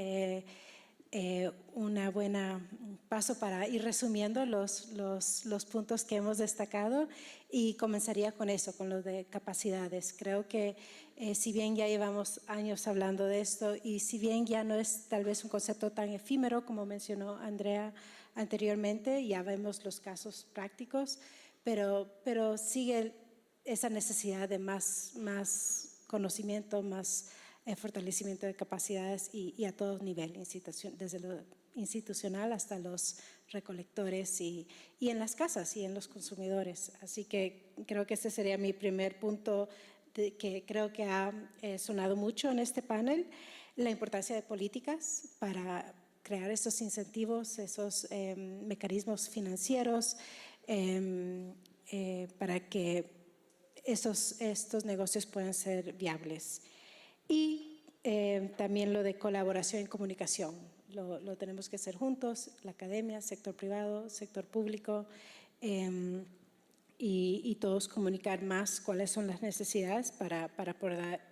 [SPEAKER 2] una buena paso para ir resumiendo los puntos que hemos destacado, y comenzaría con eso, con lo de capacidades. Creo que si bien ya llevamos años hablando de esto, y si bien ya no es tal vez un concepto tan efímero como mencionó Andrea anteriormente, ya vemos los casos prácticos, pero sigue esa necesidad de más conocimiento, más fortalecimiento de capacidades, y a todo nivel, desde lo institucional hasta los recolectores y en las casas y en los consumidores. Así que creo que ese sería mi primer punto que creo que ha sonado mucho en este panel: la importancia de políticas para crear esos incentivos, esos mecanismos financieros para que estos negocios puedan ser viables. Y también lo de colaboración y comunicación. lo tenemos que hacer juntos, la academia, sector privado, sector público, y todos comunicar más cuáles son las necesidades para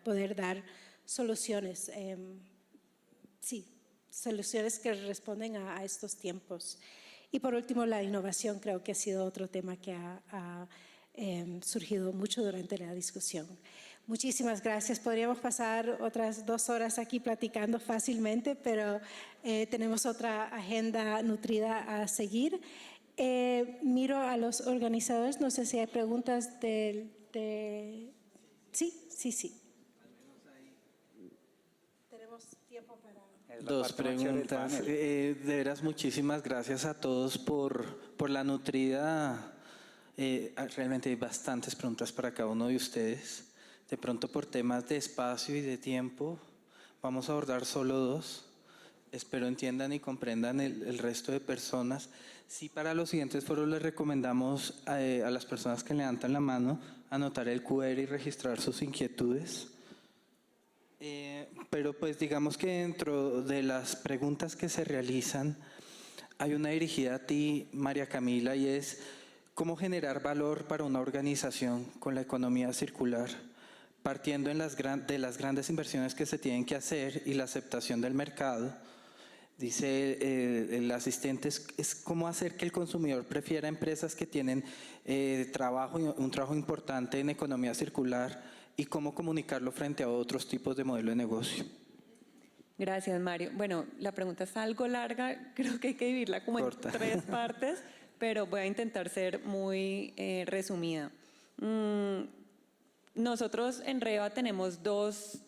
[SPEAKER 2] poder dar soluciones, soluciones que responden a estos tiempos. Y por último, la innovación creo que ha sido otro tema que ha surgido mucho durante la discusión. Muchísimas gracias. Podríamos pasar otras 2 horas aquí platicando fácilmente, pero tenemos otra agenda nutrida a seguir. Miro a los organizadores, no sé si hay preguntas Sí. Tenemos tiempo para...
[SPEAKER 8] Dos preguntas. De veras, muchísimas gracias a todos por la nutrida. Realmente hay bastantes preguntas para cada uno de ustedes. De pronto, por temas de espacio y de tiempo, vamos a abordar solo 2. Espero entiendan y comprendan el resto de personas. Sí, para los siguientes foros les recomendamos a las personas que levantan la mano anotar el QR y registrar sus inquietudes. Pero pues digamos que dentro de las preguntas que se realizan, hay una dirigida a ti, María Camila, y es ¿cómo generar valor para una organización con la economía circular? Partiendo de las grandes inversiones que se tienen que hacer y la aceptación del mercado, dice el asistente, es cómo hacer que el consumidor prefiera empresas que tienen un trabajo importante en economía circular y cómo comunicarlo frente a otros tipos de modelo de negocio.
[SPEAKER 7] Gracias, Mario. Bueno, la pregunta está algo larga, creo que hay que dividirla como
[SPEAKER 8] Corta.
[SPEAKER 7] en 3 partes, pero voy a intentar ser muy resumida. Nosotros en REVA tenemos dos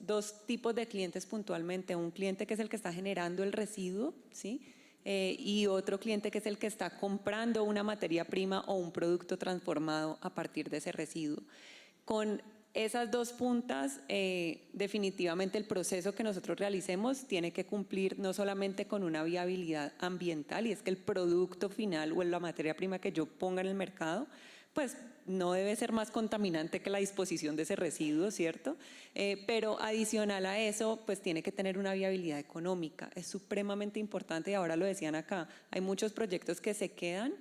[SPEAKER 7] tipos de clientes puntualmente. Un cliente que es el que está generando el residuo, ¿sí? Y otro cliente que es el que está comprando una materia prima o un producto transformado a partir de ese residuo. Con esas 2 puntas, definitivamente el proceso que nosotros realicemos tiene que cumplir no solamente con una viabilidad ambiental, y es que el producto final o la materia prima que yo ponga en el mercado, pues no debe ser más contaminante que la disposición de ese residuo, ¿cierto? Pero adicional a eso, pues tiene que tener una viabilidad económica. Es supremamente importante, y ahora lo decían acá, hay muchos proyectos que se quedan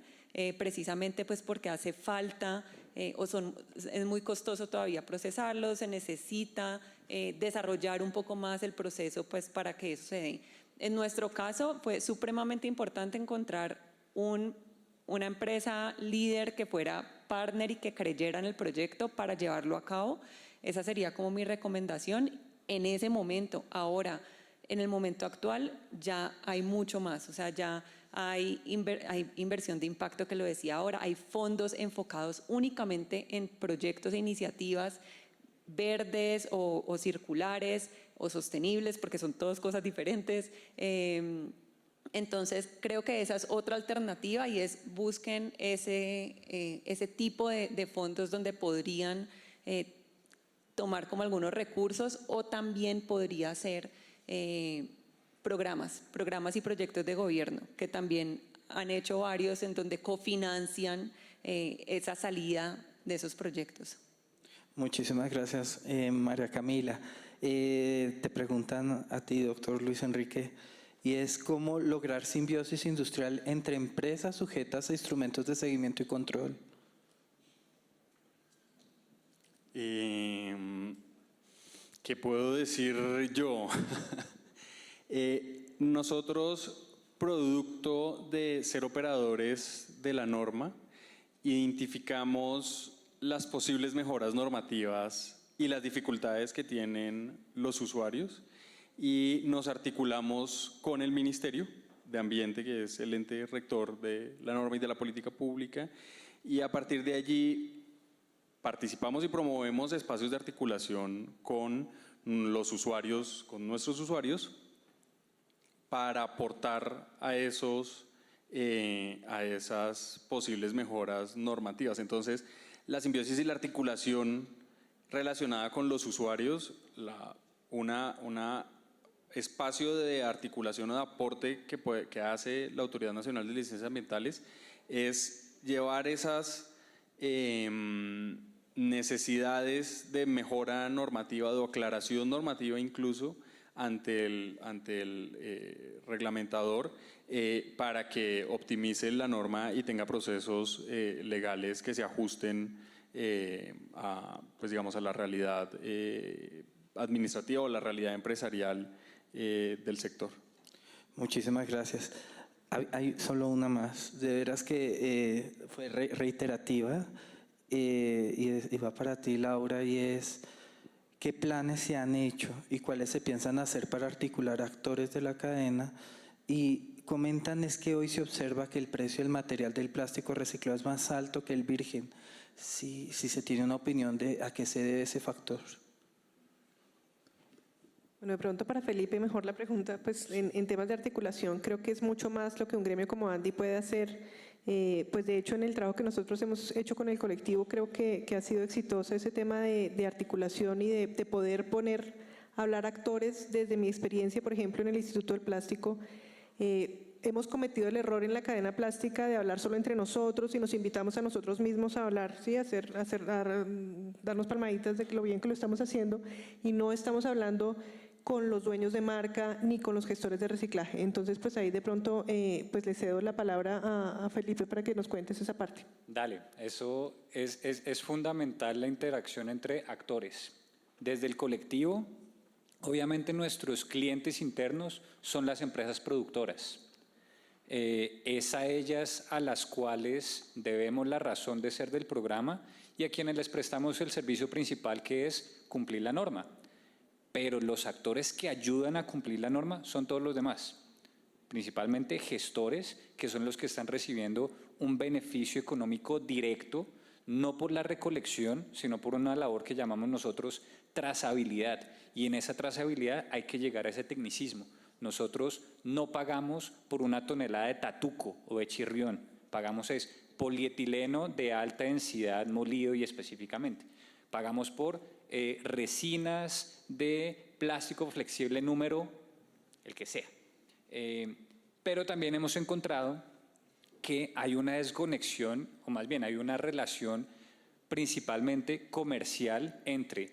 [SPEAKER 7] precisamente pues porque hace falta es muy costoso todavía procesarlos, se necesita desarrollar un poco más el proceso pues para que eso se dé. En nuestro caso fue supremamente importante encontrar una empresa líder que fuera partner y que creyera en el proyecto para llevarlo a cabo. Esa sería como mi recomendación en ese momento. Ahora, en el momento actual ya hay mucho más, o sea, ya hay inversión de impacto, que lo decía ahora, hay fondos enfocados únicamente en proyectos e iniciativas verdes o circulares o sostenibles, porque son todas cosas diferentes. Entonces, creo que esa es otra alternativa, y es busquen ese tipo de fondos donde podrían tomar como algunos recursos, o también podría ser programas y proyectos de gobierno, que también han hecho varios en donde cofinancian esa salida de esos proyectos.
[SPEAKER 8] Muchísimas gracias, María Camila. Te preguntan a ti, doctor Luis Enrique, y es cómo lograr simbiosis industrial entre empresas sujetas a instrumentos de seguimiento y control.
[SPEAKER 3] ¿Qué puedo decir yo? Nosotros, producto de ser operadores de la norma, identificamos las posibles mejoras normativas y las dificultades que tienen los usuarios, y nos articulamos con el Ministerio de Ambiente, que es el ente rector de la norma y de la política pública, y a partir de allí participamos y promovemos espacios de articulación con los usuarios, con nuestros usuarios, para aportar a esas posibles mejoras normativas. Entonces, la simbiosis y la articulación relacionada con los usuarios, una espacio de articulación o de aporte que hace la Autoridad Nacional de Licencias Ambientales, es llevar esas necesidades de mejora normativa, de aclaración normativa incluso, ante el reglamentador para que optimice la norma y tenga procesos legales que se ajusten pues digamos, a la realidad administrativa o la realidad empresarial del sector.
[SPEAKER 8] Muchísimas gracias. Hay solo una más. De veras que fue reiterativa y va para ti, Laura, y es ¿qué planes se han hecho y cuáles se piensan hacer para articular actores de la cadena? Y comentan es que hoy se observa que el precio del material del plástico reciclado es más alto que el virgen. Si se tiene una opinión de a qué se debe ese factor.
[SPEAKER 6] Bueno, de pronto para Felipe mejor la pregunta, pues en temas de articulación creo que es mucho más lo que un gremio como Andy puede hacer. Pues de hecho en el trabajo que nosotros hemos hecho con el colectivo creo que ha sido exitoso ese tema de articulación y de poder hablar actores. Desde mi experiencia, por ejemplo, en el Instituto del Plástico, hemos cometido el error en la cadena plástica de hablar solo entre nosotros y nos invitamos a nosotros mismos a hablar, ¿sí? Darnos palmaditas de lo bien que lo estamos haciendo y no estamos hablando con los dueños de marca ni con los gestores de reciclaje. Entonces, pues ahí de pronto pues le cedo la palabra a Felipe para que nos cuentes esa parte.
[SPEAKER 4] Dale, eso es fundamental, la interacción entre actores. Desde el colectivo, obviamente nuestros clientes internos son las empresas productoras. Es a ellas a las cuales debemos la razón de ser del programa y a quienes les prestamos el servicio principal, que es cumplir la norma. Pero los actores que ayudan a cumplir la norma son todos los demás, principalmente gestores, que son los que están recibiendo un beneficio económico directo, no por la recolección, sino por una labor que llamamos nosotros trazabilidad. Y en esa trazabilidad hay que llegar a ese tecnicismo. Nosotros no pagamos por una tonelada de tatuco o de chirrión, pagamos es polietileno de alta densidad molido y específicamente. Pagamos por resinas de plástico flexible número, el que sea. Pero también hemos encontrado que hay una desconexión, o más bien hay una relación principalmente comercial entre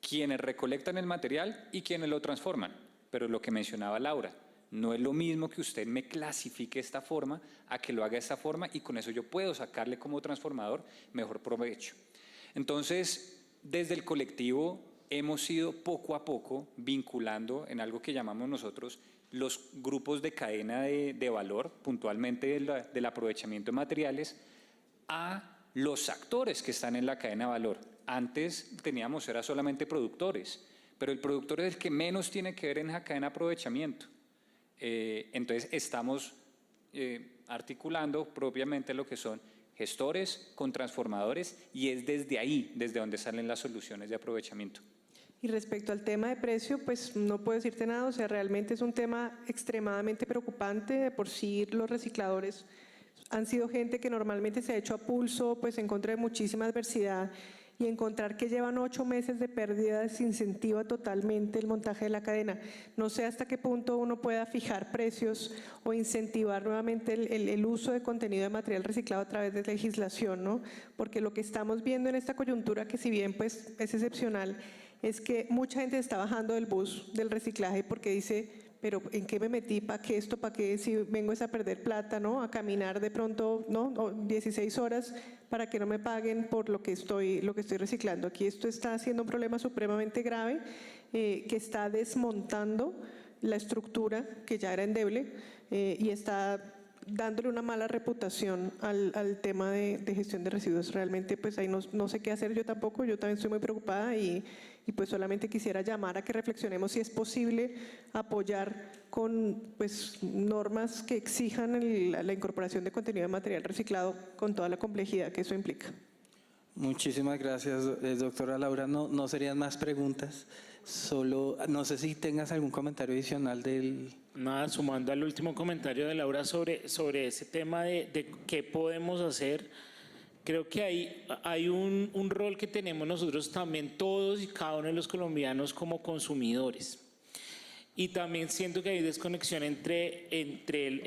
[SPEAKER 4] quienes recolectan el material y quienes lo transforman. Pero lo que mencionaba Laura, no es lo mismo que usted me clasifique de esta forma a que lo haga de esta forma y con eso yo puedo sacarle como transformador mejor provecho. Entonces, desde el colectivo hemos ido poco a poco vinculando en algo que llamamos nosotros los grupos de cadena de valor, puntualmente del aprovechamiento de materiales, a los actores que están en la cadena de valor. Antes era solamente productores, pero el productor es el que menos tiene que ver en esa cadena de aprovechamiento. Entonces estamos articulando propiamente lo que son gestores con transformadores y es desde ahí, desde donde salen las soluciones de aprovechamiento.
[SPEAKER 6] Y respecto al tema de precio, pues no puedo decirte nada, o sea, realmente es un tema extremadamente preocupante. De por sí los recicladores han sido gente que normalmente se ha hecho a pulso, pues en contra de muchísima adversidad, y encontrar que llevan 8 meses de pérdida desincentiva totalmente el montaje de la cadena. No sé hasta qué punto uno pueda fijar precios o incentivar nuevamente el uso de contenido de material reciclado a través de legislación, ¿no? Porque lo que estamos viendo en esta coyuntura, que si bien pues es excepcional, es que mucha gente está bajando del bus del reciclaje porque dice, pero ¿en qué me metí? ¿Para qué esto? ¿Para qué si vengo es a perder plata, ¿no? A caminar de pronto, ¿no? 16 horas para que no me paguen por lo que estoy reciclando. Aquí esto está siendo un problema supremamente grave que está desmontando la estructura que ya era endeble y está dándole una mala reputación al tema de gestión de residuos. Realmente pues ahí no sé qué hacer yo tampoco, yo también estoy muy preocupada y pues solamente quisiera llamar a que reflexionemos si es posible apoyar con pues normas que exijan la incorporación de contenido de material reciclado con toda la complejidad que eso implica.
[SPEAKER 8] Muchísimas gracias, doctora Laura. No serían más preguntas, solo no sé si tengas algún comentario adicional del...
[SPEAKER 5] Nada, sumando al último comentario de Laura sobre ese tema de qué podemos hacer. Creo que hay un rol que tenemos nosotros también, todos y cada uno de los colombianos como consumidores. Y también siento que hay desconexión entre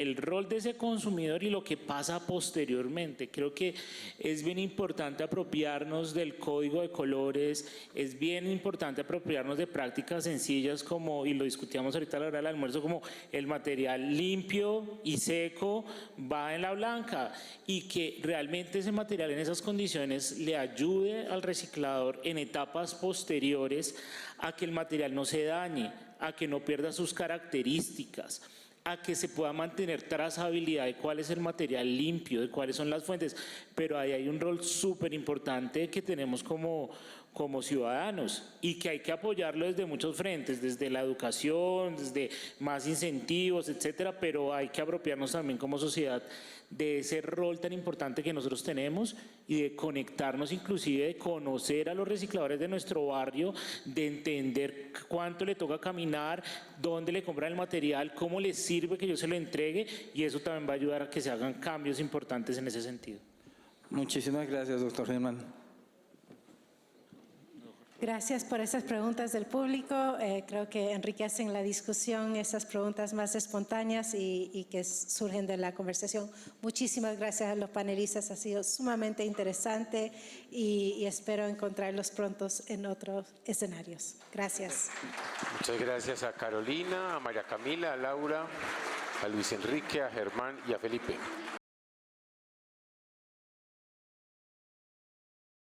[SPEAKER 5] el rol de ese consumidor y lo que pasa posteriormente. Creo que es bien importante apropiarnos del código de colores, es bien importante apropiarnos de prácticas sencillas como, y lo discutíamos ahorita a la hora del almuerzo, como el material limpio y seco va en la blanca, y que realmente ese material en esas condiciones le ayude al reciclador en etapas posteriores a que el material no se dañe, a que no pierda sus características, a que se pueda mantener trazabilidad de cuál es el material limpio, de cuáles son las fuentes. Pero ahí hay un rol súper importante que tenemos como ciudadanos y que hay que apoyarlo desde muchos frentes, desde la educación, desde más incentivos, etcétera, pero hay que apropiarnos también como sociedad de ese rol tan importante que nosotros tenemos y de conectarnos, inclusive de conocer a los recicladores de nuestro barrio, de entender cuánto le toca caminar, dónde le compran el material, cómo les sirve que yo se lo entregue, y eso también va a ayudar a que se hagan cambios importantes en ese sentido.
[SPEAKER 8] Muchísimas gracias, doctor Germán.
[SPEAKER 2] Gracias por esas preguntas del público. Creo que enriquecen la discusión, esas preguntas más espontáneas y que surgen de la conversación. Muchísimas gracias a los panelistas, ha sido sumamente interesante y espero encontrarlos pronto en otros escenarios. Gracias.
[SPEAKER 1] Muchas gracias a Carolina, a María Camila, a Laura, a Luis Enrique, a Germán y a Felipe.